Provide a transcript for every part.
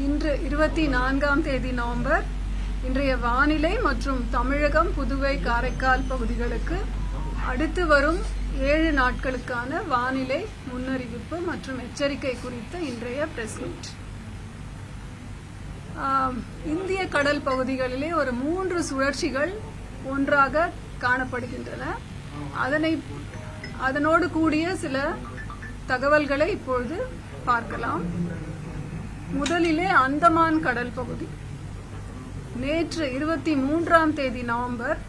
இன்று 24ஆம் தேதி நவம்பர். இன்றைய வானிலை மற்றும் தமிழகம், புதுவை, காரைக்கால் பகுதிகளுக்கு அடுத்து வரும் 7 நாட்களுக்கான வானிலை முன்னறிவிப்பு மற்றும் எச்சரிக்கை குறித்த இன்றைய பிரஸ் மீட். இந்திய கடல் பகுதிகளிலே ஒரு 3 சுழற்சிகள் ஒன்றாக காணப்படுகின்றன. அதனோடு கூடிய சில தகவல்களை இப்பொழுது பார்க்கலாம். முதலிலே அந்தமான் கடல் பகுதி. நேற்று 23ஆம் தேதி நவம்பர்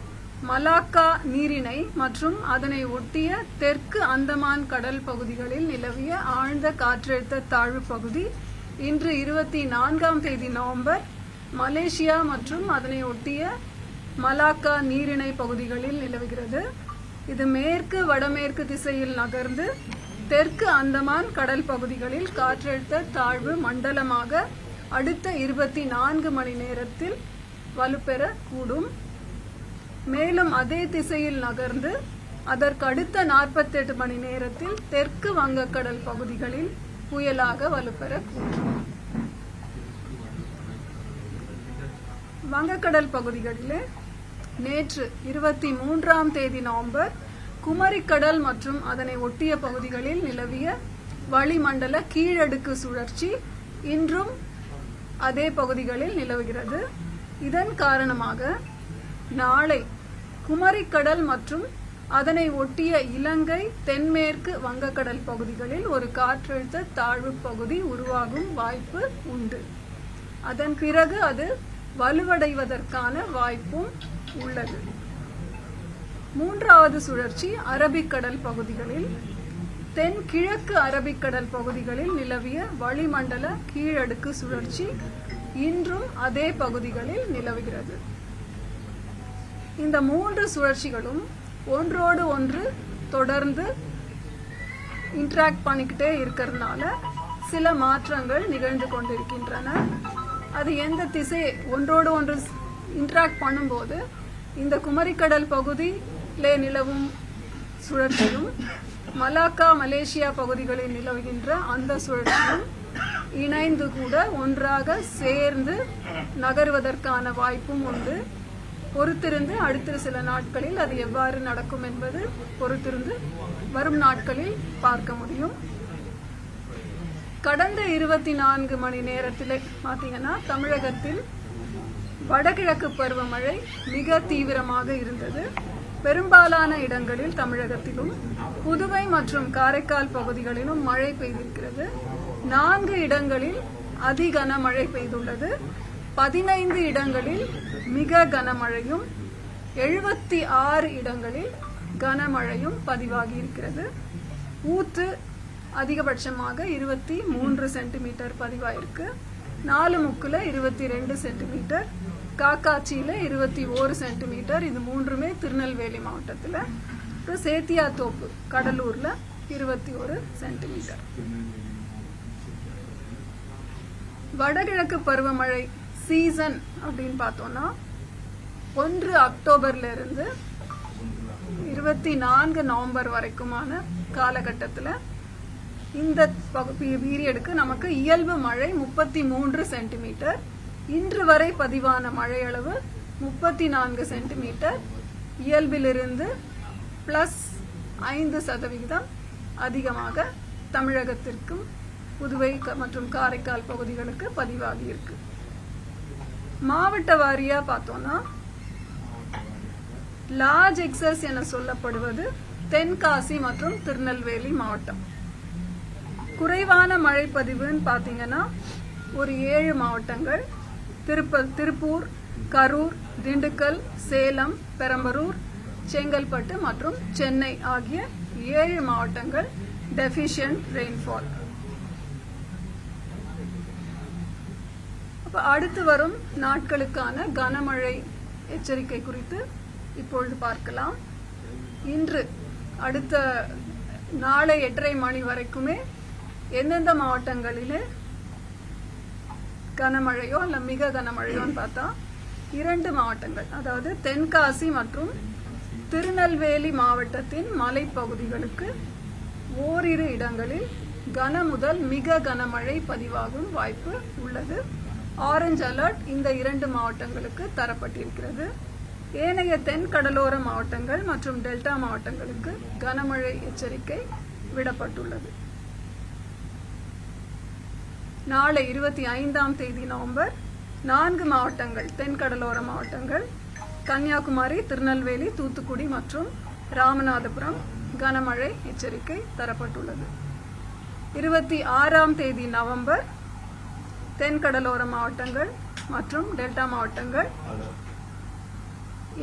மலாக்கா நீரிணை மற்றும் அதனை ஒட்டிய தெற்கு அந்தமான் கடல் பகுதிகளில் நிலவிய ஆழ்ந்த காற்றழுத்த தாழ்வு பகுதி இன்று 24ஆம் தேதி நவம்பர் மலேசியா மற்றும் அதனை ஒட்டிய மலாக்கா நீரிணை பகுதிகளில் நிலவுகிறது. இது மேற்கு வடமேற்கு திசையில் நகர்ந்து தெற்கு அந்தமான் கடல் பகுதிகளில் காற்றழுத்த தாழ்வு மண்டலமாக அடுத்த 24 மணி நேரத்தில் வலுப்பெறக்கூடும். மேலும் அதே திசையில் நகர்ந்து அதற்கு அடுத்த 48 மணி நேரத்தில் தெற்கு வங்கக்கடல் பகுதிகளில் புயலாக வலுப்பெறக்கூடும். வங்கக்கடல் பகுதிகளிலே நேற்று 23ஆம் தேதி நவம்பர் குமரிக்கடல் மற்றும் அதனை ஒட்டிய பகுதிகளில் நிலவிய வளிமண்டல கீழடுக்கு சுழற்சி இன்றும் அதே பகுதிகளில் நிலவுகிறது. இதன் காரணமாக நாளை குமரிக்கடல் மற்றும் அதனை ஒட்டிய இலங்கை, தென்மேற்கு வங்கக்கடல் பகுதிகளில் ஒரு காற்றழுத்த தாழ்வு பகுதி உருவாகும் வாய்ப்பு உண்டு. அதன் பிறகு அது வலுவடைவதற்கான வாய்ப்பும் உள்ளது. 3வது சுழற்சி அரபிக்கடல் பகுதிகளில் தென்கிழக்கு அரபிக்கடல் பகுதிகளில் நிலவிய வளிமண்டல கீழடுக்கு சுழற்சி இன்றும் அதே பகுதிகளில் நிலவுகிறது. இந்த 3 சுழற்சிகளும் ஒன்றோடு ஒன்று தொடர்ந்து இன்டராக்ட் பண்ணிக்கிட்டே இருக்கிறதுனால சில மாற்றங்கள் நிகழ்ந்து கொண்டிருக்கின்றன. அது எந்த திசை ஒன்றோடு ஒன்று இன்டராக்ட் பண்ணும்போது இந்த குமரிக்கடல் பகுதியிலே நிலவும் சுழற்சியும் மலாக்கா மலேசியா பகுதிகளில் நிலவுகின்ற அந்த சுழற்சியும் இணைந்து கூட ஒன்றாக சேர்ந்து நகருவதற்கான வாய்ப்பும் உண்டு. பொறுத்திருந்து அடுத்த சில நாட்களில் அது எவ்வாறு நடக்கும் என்பது பொறுத்திருந்து வரும் நாட்களில் பார்க்க முடியும். கடந்த 24 மணி நேரத்தில் பார்த்தீங்கன்னா தமிழகத்தில் வடகிழக்கு பருவமழை மிக தீவிரமாக இருந்தது. பெரும்பாலான இடங்களில் தமிழகத்திலும் புதுவை மற்றும் காரைக்கால் பகுதிகளிலும் மழை பெய்திருக்கிறது. 4 இடங்களில் அதி கனமழை பெய்துள்ளது. 15 இடங்களில் மிக கனமழையும் 76 இடங்களில் கனமழையும் பதிவாகி இருக்கிறது. ஊத்து அதிகபட்சமாக 23 சென்டிமீட்டர் பதிவாயிருக்கு. 4 முக்குல 22 சென்டிமீட்டர், காக்காட்சியில 21 சென்டிமீட்டர். இது மூன்றுமே திருநெல்வேலி மாவட்டத்தில். சேத்தியாத்தோப்பு கடலூர்ல 21 சென்டிமீட்டர். வடகிழக்கு பருவமழை சீசன் அப்படின்னு பார்த்தோம்னா 1 அக்டோபர்ல இருந்து 24 நவம்பர் வரைக்குமான காலகட்டத்தில் இந்த பீரியடுக்கு நமக்கு இயல்பு மழை 33 சென்டிமீட்டர், இன்று வரை பதிவான மழை அளவு 34 சென்டிமீட்டர், இயல்பிலிருந்து +5% அதிகமாக தமிழகத்திற்கும் புதுவை மற்றும் காரைக்கால் பகுதிகளுக்கு பதிவாகி இருக்கு. மாவட்ட வாரியா பார்த்தோம்னா லார்ஜ் எக்ஸஸ் என சொல்லப்படுவது தென்காசி மற்றும் திருநெல்வேலி மாவட்டம். குறைவான மழை பதிவுன்னு பார்த்தீங்கன்னா ஒரு 7 மாவட்டங்கள், திருப்பூர், கரூர், திண்டுக்கல், சேலம், பெரம்பலூர், செங்கல்பட்டு மற்றும் சென்னை ஆகிய 7 மாவட்டங்கள் டெஃபிஷியன்ட் ரெயின்ஃபால். அப்ப அடுத்து வரும் நாட்களுக்கான கனமழை எச்சரிக்கை குறித்து இப்பொழுது பார்க்கலாம். இன்று அடுத்த நாளை 8:30 மணி வரைக்குமே எந்தெந்த மாவட்டங்களிலே கனமழையோ அல்ல மிக கனமழையோன்னு பார்த்தா 2 மாவட்டங்கள், அதாவது தென்காசி மற்றும் திருநெல்வேலி மாவட்டத்தின் மலைப்பகுதிகளுக்கு ஓரிரு இடங்களில் கன முதல் மிக கனமழை பதிவாகும் வாய்ப்பு உள்ளது. ஆரஞ்சு அலர்ட் இந்த 2 மாவட்டங்களுக்கு தரப்பட்டிருக்கிறது. ஏனைய தென் கடலோர மாவட்டங்கள் மற்றும் டெல்டா மாவட்டங்களுக்கு கனமழை எச்சரிக்கை விடப்பட்டுள்ளது. நாளை 25ஆம் தேதி நவம்பர் 4 மாவட்டங்கள் தென் கடலோர மாவட்டங்கள் கன்னியாகுமரி, திருநெல்வேலி, தூத்துக்குடி மற்றும் ராமநாதபுரம் கனமழை எச்சரிக்கை தரப்பட்டுள்ளது. 26ஆம் தேதி நவம்பர் தென் கடலோர மாவட்டங்கள் மற்றும் டெல்டா மாவட்டங்கள்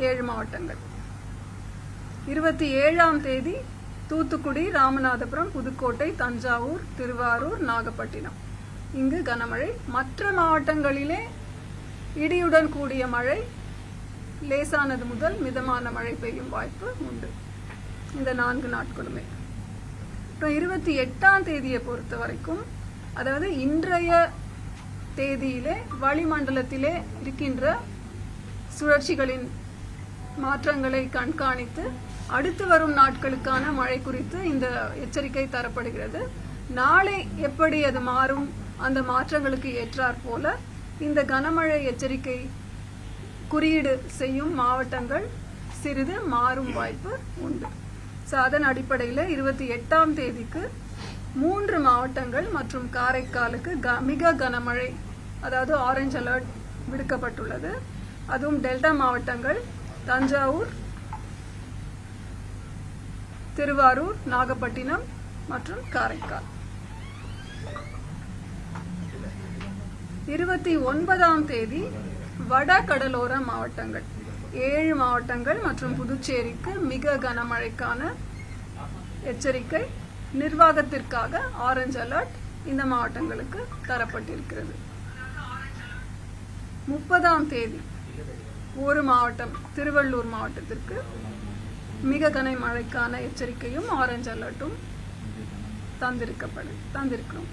7 மாவட்டங்கள். 27ஆம் தேதி தூத்துக்குடி, ராமநாதபுரம், புதுக்கோட்டை, தஞ்சாவூர், திருவாரூர், நாகப்பட்டினம் இங்கு கனமழை. மற்ற மாவட்டங்களிலே இடியுடன் கூடிய மழை, லேசானது முதல் மிதமான மழை பெய்யும் வாய்ப்பு உண்டு இந்த 4 நாட்களுமே. 28ஆம் தேதியை பொறுத்த வரைக்கும், அதாவது இன்றைய தேதியிலே வளிமண்டலத்திலே இருக்கின்ற சுழற்சிகளின் மாற்றங்களை கண்காணித்து அடுத்து வரும் நாட்களுக்கான மழை குறித்து இந்த எச்சரிக்கை தரப்படுகிறது. நாளை எப்படி அது மாறும், அந்த மாற்றங்களுக்கு ஏற்றாற் போல இந்த கனமழை எச்சரிக்கை குறியீடு செய்யும் மாவட்டங்கள் சிறிது மாறும் வாய்ப்பு உண்டு. அதன் அடிப்படையில் 28ஆம் தேதிக்கு 3 மாவட்டங்கள் மற்றும் காரைக்காலுக்கு மிக கனமழை, அதாவது ஆரஞ்சு அலர்ட் விடுக்கப்பட்டுள்ளது. அதுவும் டெல்டா மாவட்டங்கள் தஞ்சாவூர், திருவாரூர், நாகப்பட்டினம் மற்றும் காரைக்கால். 29ஆம் தேதி வட கடலோர மாவட்டங்கள் 7 மாவட்டங்கள் மற்றும் புதுச்சேரிக்கு மிக கனமழைக்கான எச்சரிக்கை நிர்வாகத்திற்காக ஆரஞ்சு அலர்ட் இந்த மாவட்டங்களுக்கு தரப்பட்டிருக்கிறது. 30ஆம் தேதி ஒரு மாவட்டம் திருவள்ளூர் மாவட்டத்திற்கு மிக கனமழைக்கான எச்சரிக்கையும் ஆரஞ்சு அலர்ட்டும் தந்திருக்கிறோம்.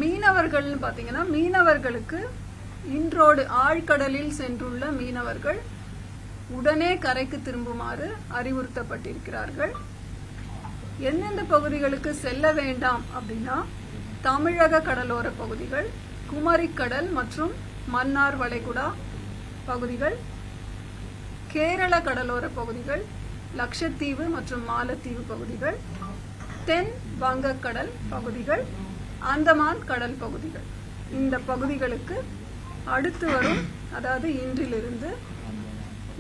மீனவர்கள் பாத்தீங்கன்னா, மீனவர்களுக்கு இன்றோடு ஆழ்கடலில் சென்றுள்ள மீனவர்கள் உடனே கரைக்கு திரும்புமாறு அறிவுறுத்தப்பட்டிருக்கிறார்கள். எந்தெந்த பகுதிகளுக்கு செல்ல வேண்டாம் அப்படின்னா, தமிழக கடலோர பகுதிகள், குமரிக்கடல் மற்றும் மன்னார் வளைகுடா பகுதிகள், கேரள கடலோர பகுதிகள், லட்சத்தீவு மற்றும் மாலத்தீவு பகுதிகள், தென் வங்கக்கடல் பகுதிகள், அந்தமான் கடல் பகுதிகள். இந்த பகுதிகளுக்கு அடுத்து வரும், அதாவது இன்றிலிருந்து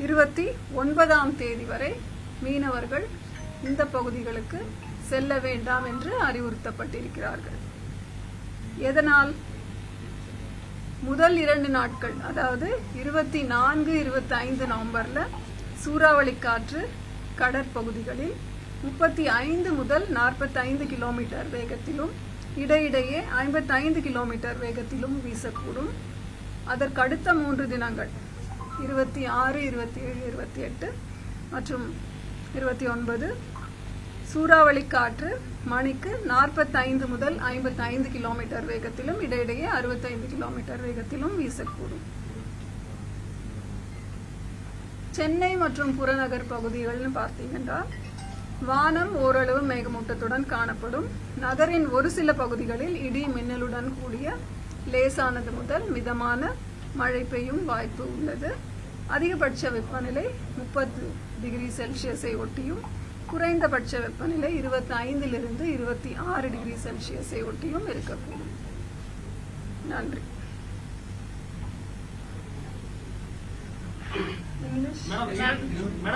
29ஆம் தேதி வரை மீனவர்கள் இந்த பகுதிகளுக்கு செல்ல வேண்டாம் என்று அறிவுறுத்தப்பட்டிருக்கிறார்கள். எதனால்? முதல் 2 நாட்கள், அதாவது 24, 25 நவம்பர்ல சூறாவளி காற்று கடற்பகுதிகளில் 35 முதல் 45 கிலோமீட்டர் வேகத்திலும் இடையிடையே 55 கிலோமீட்டர் வேகத்திலும் வீசக்கூடும். அதற்கு அடுத்த 3 தினங்கள் 26, 27, 28 மற்றும் 29 சூறாவளி காற்று மணிக்கு 45 முதல் 55 கிலோமீட்டர் வேகத்திலும் இடையிடையே 65 கிலோமீட்டர் வேகத்திலும் வீசக்கூடும். சென்னை மற்றும் புறநகர் பகுதிகள்னு பார்த்தீங்கன்னா, வானம் ஓரளவு மேகமூட்டத்துடன் காணப்படும். நகரின் ஒரு சில பகுதிகளில் இடி மின்னலுடன் கூடிய லேசானது முதல் மிதமான மழை பெய்யும் வாய்ப்பு உள்ளது. அதிகபட்ச வெப்பநிலை 30 டிகிரி செல்சியஸை ஒட்டியும் குறைந்தபட்ச வெப்பநிலை 25 to 26 டிகிரி செல்சியஸை ஒட்டியும் இருக்கக்கூடும். நன்றி.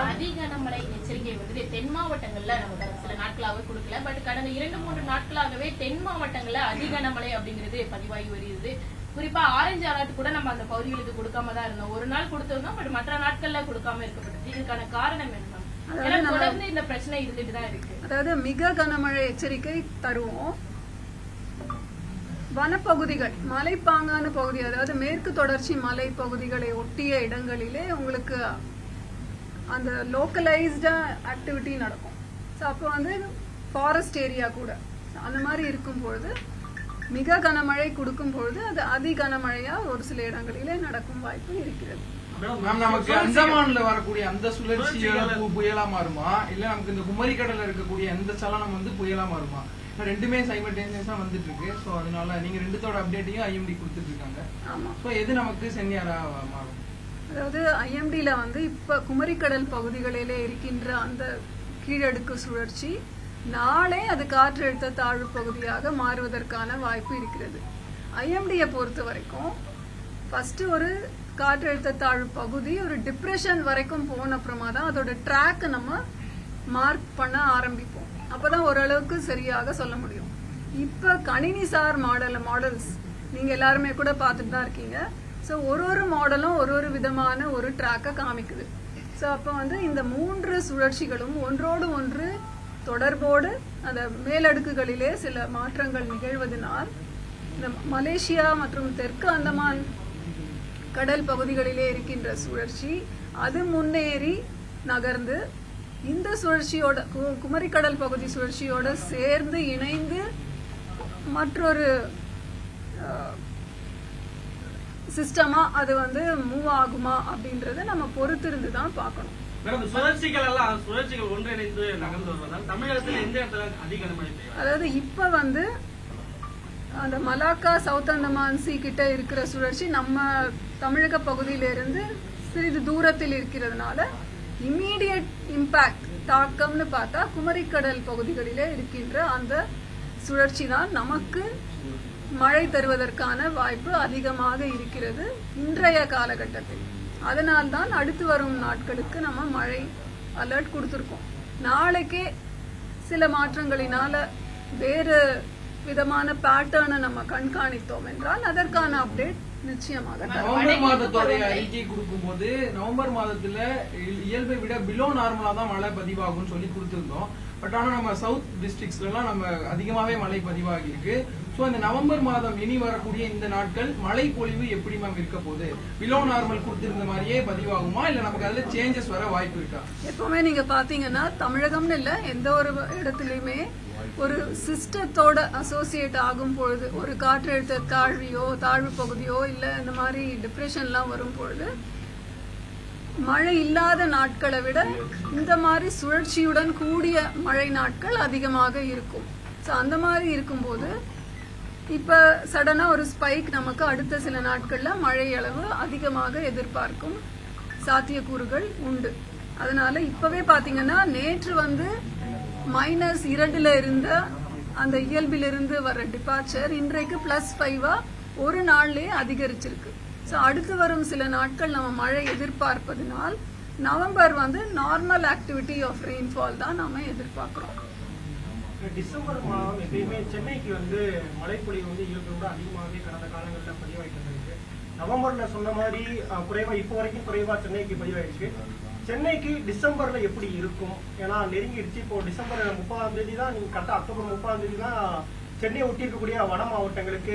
அதிகனமழை எச்சரிக்கை வந்து தென் மாவட்டங்கள்ல நம்ம சில நாட்களாகவே கொடுக்கல. பட் கடந்த 2-3 நாட்களாகவே தென் மாவட்டங்கள்ல அதிகனமழை அப்படிங்கிறது பதிவாகி வருகிறது. குறிப்பா ஆரஞ்சு அலர்ட் கூட நம்ம அந்த பகுதிகளுக்கு கொடுக்காம தான் இருந்தோம். ஒரு நாள் கொடுத்திருந்தோம், பட் மற்ற நாட்கள்ல கொடுக்காம இருக்கப்பட்டது. இதுக்கான காரணம் என்ன? தொடர்ந்து இந்த பிரச்சனை இருந்துட்டு தான் இருக்கு. அதாவது மிக கனமழை எச்சரிக்கை தருவோம். வனப்பகுதிகள், மலைப்பாங்கான பகுதி, அதாவது மேற்கு தொடர்ச்சி மலை பகுதிகளை ஒட்டிய இடங்களிலே உங்களுக்கு அந்த லோக்கலைஸ்டா ஆக்டிவிட்டி நடக்கும். ஸோ அப்போ வந்து ஃபாரஸ்ட் ஏரியா கூட அந்த மாதிரி இருக்கும் பொழுது மிக கனமழை கொடுக்கும் பொழுது அது அதி கனமழையா ஒரு சில இடங்களிலே நடக்கும் வாய்ப்பு இருக்கிறது. நமக்கு அந்தமான்ல வரக்கூடிய அந்த சுழற்சி புயலா மாறுமா, இல்ல நமக்கு இந்த குமரி கடல்ல இருக்கக்கூடிய அந்த சலனம் வந்து புயலா மாறுமா? ரெண்டுமே சைமல்டேனியஸா வந்துட்டு இருக்கு. சோ அதனால நீங்க ரெண்டுத்தோட அப்டேட்டையும் ஐஎம்டி கொடுத்துட்டு இருக்காங்க. ஆமா. சோ எது நமக்கு சென்னியாரா மாறும்? அதாவது ஐஎம்டில வந்து இப்ப குமரிக்கடல் பகுதிகளிலே இருக்கின்ற அந்த கீழடுக்கு சுழற்சி நாளை அது காற்றழுத்த தாழ்வு பகுதியாக மாறுவதற்கான வாய்ப்பு இருக்கிறது. ஐஎம்டியை பொறுத்த வரைக்கும் ஃபர்ஸ்ட் ஒரு காற்றழுத்த தாழ்வு பகுதி ஒரு டிப்ரெஷன் வரைக்கும் போன அப்புறமா தான் அதோட ட்ராக் நம்ம மார்க் பண்ண ஆரம்பிப்போம். அப்பதான் ஓரளவுக்கு சரியாக சொல்ல முடியும். இப்ப கணினிசார் மாடல்ஸ் நீங்க எல்லாருமே கூட பார்த்துட்டு தான் இருக்கீங்க. ஸோ ஒரு மாடலும் ஒரு விதமான ஒரு ட்ராக்கை காமிக்குது. ஸோ அப்போ வந்து இந்த 3 சுழற்சிகளும் ஒன்றோடு ஒன்று தொடர்போடு அந்த மேலடுக்குகளிலே சில மாற்றங்கள் நிகழ்வதனால் இந்த மலேசியா மற்றும் தெற்கு அந்தமான் கடல் பகுதிகளிலே இருக்கின்ற சுழற்சி அது முன்னேறி நகர்ந்து இந்த சுழற்சியோட குமரிக்கடல் பகுதி சுழற்சியோட சேர்ந்து இணைந்து மற்றொரு சிஸ்டமா அது வந்து மூவ் ஆகுமா அப்படின்றத நம்ம பொறுத்திருந்து தான் பார்க்கணும். சுழற்சிகள் ஒன்றிணைந்து நகர்ந்து வருவதால் தமிழகத்தில் எந்த இடத்துல அதிக கனமழை பெய்யும்? அதாவது இப்ப வந்து அந்த மலாக்கா சவுத் அந்தமான் சி கிட்ட இருக்கிற சுழற்சி நம்ம தமிழக பகுதியிலிருந்து சிறிது தூரத்தில் இருக்கிறதுனால இம்மீடியட் இம்பாக்ட் தாக்கம்னு பார்த்தா குமரிக்கடல் பகுதிகளிலே இருக்கின்ற அந்த சுழற்சி தான் நமக்கு மழை தருவதற்கான வாய்ப்பு அதிகமாக இருக்கிறது இன்றைய காலகட்டத்தில். அதனால்தான் அடுத்து வரும் நாட்களுக்கு நம்ம மழை அலர்ட் கொடுத்திருக்கோம். நாளைக்கே சில மாற்றங்களினால வேறு விதமான பேட்டர்னை நம்ம கண்காணித்தோம் என்றால் அதற்கான அப்டேட் நிச்சயமாக நவம்பர் மாதத்தோட அறிக்கை கொடுக்கும் போது நவம்பர் மாதத்துல இயல்பை விட பிலோ நார்மலா தான் மழை பதிவாகும் சொல்லி கொடுத்திருந்தோம். பட் ஆனா நம்ம சவுத் டிஸ்ட்ரிக்ட்ஸ்ல எல்லாம் நம்ம அதிகமாவே மழை பதிவாகி இருக்கு. சோ இந்த நவம்பர் மாதம் இனி வரக்கூடிய இந்த நாட்கள் மழை பொழிவு எப்படி மேம் இருக்க போகுது? பிலோ நார்மல் கொடுத்திருந்த மாதிரியே பதிவாகுமா இல்ல நமக்கு அதுல சேஞ்சஸ் வர வாய்ப்பு இருக்கா? எப்பவுமே நீங்க பாத்தீங்கன்னா தமிழகம்னு இல்ல எந்த ஒரு இடத்துலயுமே ஒரு சிஸ்டத்தோட அசோசியேட் ஆகும் பொழுது ஒரு காற்றழுத்த தாழ்வு பகுதியோ இல்ல இந்த மாதிரி டிப்ரெஷன்லாம் வரும் பொழுது மழை இல்லாத நாட்களை விட இந்த மாதிரி சுழற்சியுடன் கூடிய மழை நாட்கள் அதிகமாக இருக்கும். ஸோ அந்த மாதிரி இருக்கும்போது இப்ப சடனா ஒரு ஸ்பைக் நமக்கு அடுத்த சில நாட்கள்ல மழை அளவு அதிகமாக எதிர்பார்க்கும் சாத்தியக்கூறுகள் உண்டு. அதனால இப்பவே பாத்தீங்கன்னா நேற்று வந்து -2 இருந்த அந்த இயல்பிலிருந்து வர டிபார்ச்சர் இன்றைக்கு +5 ஒரு நாள்லயே அதிகரிச்சிருக்கு. ஸோ அடுத்து வரும் சில நாட்கள் நம்ம மழை எதிர்பார்ப்பதனால் நவம்பர் வந்து நார்மல் ஆக்டிவிட்டி ஆஃப் ரெயின்ஃபால் தான் நாம எதிர்பார்க்கிறோம். டிசம்பர் மாதம் எப்பயுமே சென்னைக்கு வந்து மழைப்பொழிவு வந்து இயல்பை விட அதிகமாகவே கடந்த காலங்களில் பதிவாயிட்டு. நவம்பர்ல சொன்ன மாதிரி குறைவா இப்போ வரைக்கும் குறைவா சென்னைக்கு பதிவாயிருக்கு. சென்னைக்கு டிசம்பர்ல எப்படி இருக்கும்? ஏன்னா நெருங்கிடுச்சு. இப்போ டிசம்பர் 30ஆம் தேதி தான், நீங்க கரெக்டா அக்டோபர் 30ஆம் தேதி தான் சென்னையை ஒட்டி இருக்கக்கூடிய வட மாவட்டங்களுக்கு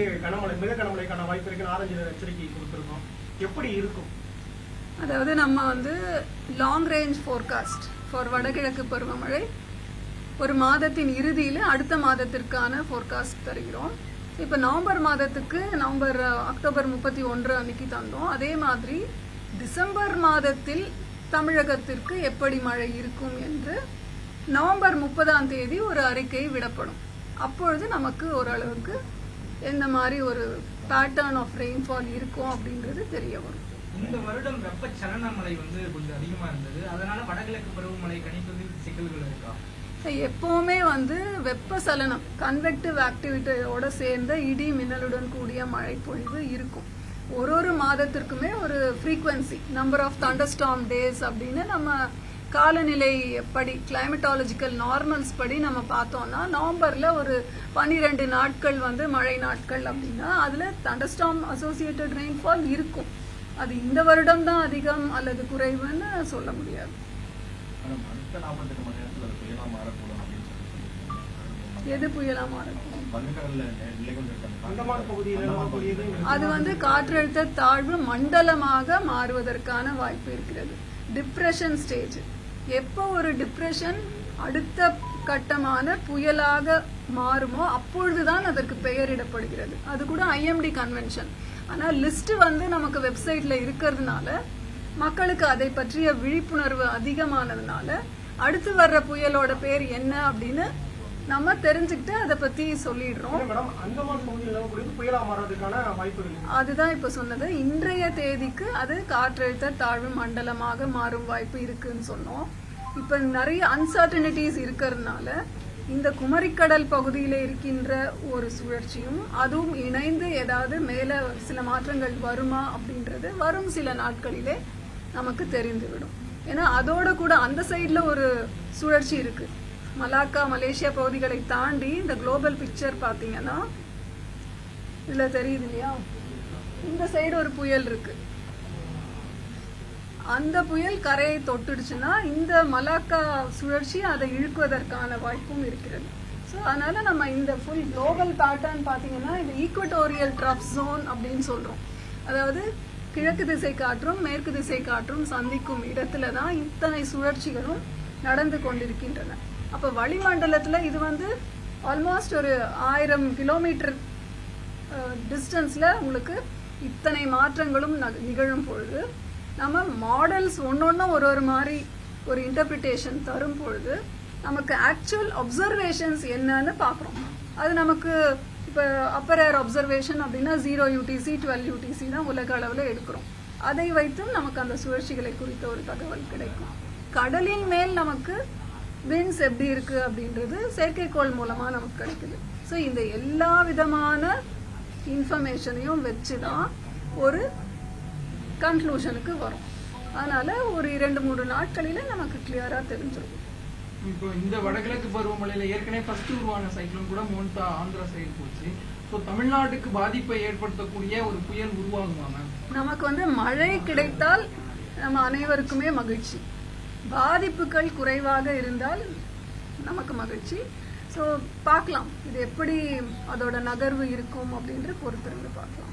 மிக கனமழைக்கான வாய்ப்பு இருக்குன்னு ஆரஞ்சு எச்சரிக்கை கொடுத்திருக்கோம். எப்படி இருக்கும்? அதாவது நம்ம வந்து லாங் ரேஞ்ச் ஃபோர்காஸ்ட் ஃபார் வடகிழக்கு பருவமழை ஒரு மாதத்தின் இறுதியில அடுத்த மாதத்திற்கான ஃபோர்காஸ்ட் தருகிறோம். இப்ப நவம்பர் மாதத்துக்கு அக்டோபர் 31 அன்னைக்கு தந்தோம். அதே மாதிரி டிசம்பர் மாதத்தில் தமிழகத்திற்கு எப்படி மழை இருக்கும் என்று நவம்பர் 30ஆம் தேதி ஒரு அறிக்கை விடப்படும். அப்பொழுது நமக்கு ஓரளவுக்கு எந்த மாதிரி ஒரு பேட்டர்ன் ஆஃப் ரெயின்ஃபால் இருக்கும் அப்படின்றது தெரிய வரும். இந்த வருடம் வெப்பச்சலன மழை வந்து கொஞ்சம் அதிகமா இருந்தது. அதனால வடகிழக்கு பருவமழை கணிப்பதில் சிக்கல்கள் இருக்கா? எப்பவுமே வந்து வெப்பசலனம் கன்வெக்டிவ் ஆக்டிவிட்டியோட சேர்ந்த இடி மின்னலுடன் கூடிய மழை பொழிவு இருக்கும். ஒரு மாதத்திற்குமே ஒரு ஃப்ரீக்வன்சி நம்பர் ஆஃப் தண்டர்ஸ்டார்ம் டேஸ் அப்படின்னு நம்ம காலநிலை படி கிளைமேட்டாலஜிக்கல் நார்மல்ஸ் படி நம்ம பார்த்தோம்னா நவம்பர்ல ஒரு 12 நாட்கள் வந்து மழை நாட்கள் அப்படின்னா அதுல தண்டர்ஸ்டார்ம் அசோசியேட்டட் ரெயின்ஃபால் இருக்கும். அது இந்த வருடம் தான் அதிகம் அல்லது குறைவுன்னு சொல்ல முடியாது. எது புயலா மாறக்கூடும்? அது வந்து காற்றழுத்த தாழ்வு மண்டலமாக மாறுவதற்கான வாய்ப்பு இருக்கிறது. டிப்ரெஷன் ஸ்டேஜ் எப்போ ஒரு டிப்ரெஷன் அடுத்த கட்டமான புயலாக மாறுமோ அப்பொழுதுதான் அதற்கு பெயரிடப்படுகிறது. அது கூட ஐஎம்டி கன்வென்ஷன். ஆனா லிஸ்ட் வந்து நமக்கு வெப்சைட்ல இருக்கிறதுனால மக்களுக்கு அதை பற்றிய விழிப்புணர்வு அதிகமானதுனால அடுத்து வர்ற புயலோட பேர் என்ன அப்படின்னு நம்ம தெரிஞ்சுக்கிட்டு அதை பத்தி சொல்லிடுறோம். மேடம் அந்தமான் பகுதியில் புயலா மாறதுக்கான வாய்ப்புகள் அதுதான் இப்ப சொன்னது. இன்றைய தேதிக்கு அது காற்றழுத்த தாழ்வு மண்டலமாக மாறும் வாய்ப்பு இருக்குன்னு சொன்னோம். இப்ப நிறைய அன்சர்டனிட்டிஸ் இருக்கிறதுனால இந்த குமரிக்கடல் பகுதியில இருக்கின்ற ஒரு சுழற்சியும் அதுவும் இணைந்து ஏதாவது மேல சில மாற்றங்கள் வருமா அப்படின்றது வரும் சில நாட்களிலே நமக்கு தெரிந்துவிடும். ஏன்னா அதோட கூட அந்த சைட்ல ஒரு சுழற்சி இருக்கு. மலாக்கா மலேசியா பகுதிகளை தாண்டி இந்த குளோபல் பிக்சர் பாத்தீங்கன்னா இதுல தெரியுது இல்லையா, இந்த சைடு ஒரு புயல் இருக்கு. அந்த புயல் கரையை தொட்டுடுச்சுன்னா இந்த மலாக்கா சுழற்சி அதை இழுக்குவதற்கான வாய்ப்பும் இருக்கிறது. ஸோ அதனால நம்ம இந்த ஃபுல் குளோபல் பேட்டர்ன் பாத்தீங்கன்னா இந்த ஈக்குவட்டோரியல் ட்ரஃப் ஜோன் அப்படின்னு சொல்றோம். அதாவது கிழக்கு திசை காற்றும் மேற்கு திசை காற்றும் சந்திக்கும் இடத்துல தான் இத்தனை சுழற்சிகளும் நடந்து கொண்டிருக்கின்றன. அப்ப வளிமண்டலத்துல இது ஆல்மோஸ்ட் ஒரு 1000 கிலோமீட்டர் டிஸ்டன்ஸ்ல உங்களுக்கு இத்தனை மாற்றங்களும் நிகழும் பொழுது நம்ம மாடல்ஸ் ஒன்னொன்னும் ஒரு மாதிரி ஒரு இன்டர்பிரிட்டேஷன் தரும் பொழுது நமக்கு ஆக்சுவல் அப்சர்வேஷன்ஸ் என்னன்னு பாக்குறோம். அது நமக்கு இப்ப அப்பர் ஏர் அப்சர்வேஷன் அப்படின்னா 0 UTC 12 UTC தான் உலக அளவுல எடுக்கிறோம். அதை வைத்தும் நமக்கு அந்த சுழற்சிகளை குறித்த ஒரு தகவல் கிடைக்கும். கடலின் மேல் நமக்கு விண்ட்ஸ் எப்படி இருக்கு அப்படின்றது செயற்கைக்கோள் மூலமா நமக்கு கிடைக்குது. ஸோ இந்த எல்லா விதமான இன்ஃபர்மேஷனையும் வச்சுதான் ஒரு கன்க்ளூஷனுக்கு வரும். அதனால ஒரு 2-3 நாட்களில நமக்கு கிளியரா தெரிஞ்சிடும். இப்போ இந்த வடகிழக்கு பருவமழையில ஏற்கனவே ஃபர்ஸ்ட் உருவான சைக்ளோன் கூட மோன்தா ஆந்திரா சைடு போச்சு. ஸோ தமிழ்நாட்டுக்கு பாதிப்பை ஏற்படுத்தக்கூடிய ஒரு புயல் உருவாகுமா மேம்? நமக்கு மழை கிடைத்தால் நம்ம அனைவருக்குமே மகிழ்ச்சி. பாதிப்புகள் குறைவாக இருந்தால் நமக்கு மகிழ்ச்சி. ஸோ பார்க்கலாம் இது எப்படி அதோட நகர்வு இருக்கும் அப்படின்ற பொறுத்திருந்து பார்க்கலாம்.